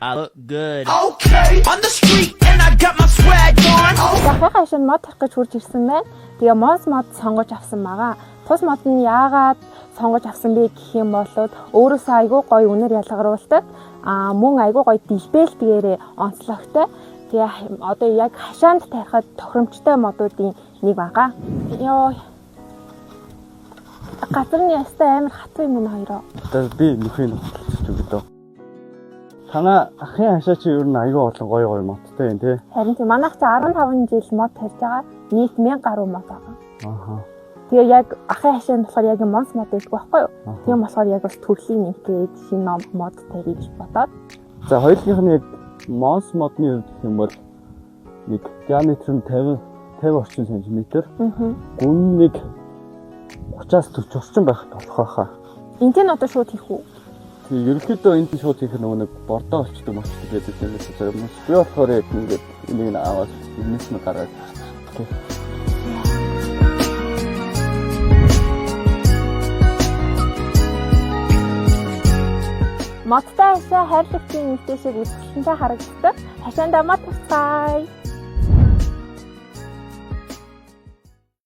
I look good. Okay, on the street and I got my swag on. Дахиад шин мод тарих гэж хурж ирсэн байна. Тэгээ мод сонгож авсан байгаа. Тус мод нь яагаад сонгож авсан бэ гэх юм бол өөрөөсөө айгүй гоё үнээр ялгаруулдаг. Мөн айгүй гоё дэлбэлтгээрээ онцлогтой. Тэгээ одоо яг хашаанд тарихад тохиромжтой модуудын нэг байгаа. Йоо. Газрын ястай амар хатуу юм хоёроо. Одоо би нөхрийн нөхцөлч өгдөө. Танаа ахын хашаа чи ер нь айгүй олон гоё модтой юм тий. Харин тийм манайх чи 15 жил мод тарьж байгаа. Нийт 1000 гаруй мод байгаа. Ааха. Тэгээ яг ахын хашаанд болохоор яг монс мод байдаг байхгүй юу? Тийм болохоор яг бас төрлийн нэмгээд шинэ мод тарья гэж бодоод. За хоёулынх нь яг монс модны хувьд гэх юм бол нэг диаметр нь 50 орчим сантиметр. Гүн нэг 30-аас 40 орчим байх болох байхаа. Энд нь одоо шууд хийх үү? Тэгээ ерөнхийдөө энд шууд хийх нэг бордоо болчдөг мочтой байдаг юм шиг зэрэг мөн. Би болохоор яг ингээд энийг нь аваад энэс нь гараад. Модтай хашаа хайрлагчийн нэгтэйшээ үзүүлсэн харагддаг. Хашаандаа мод туцгаая.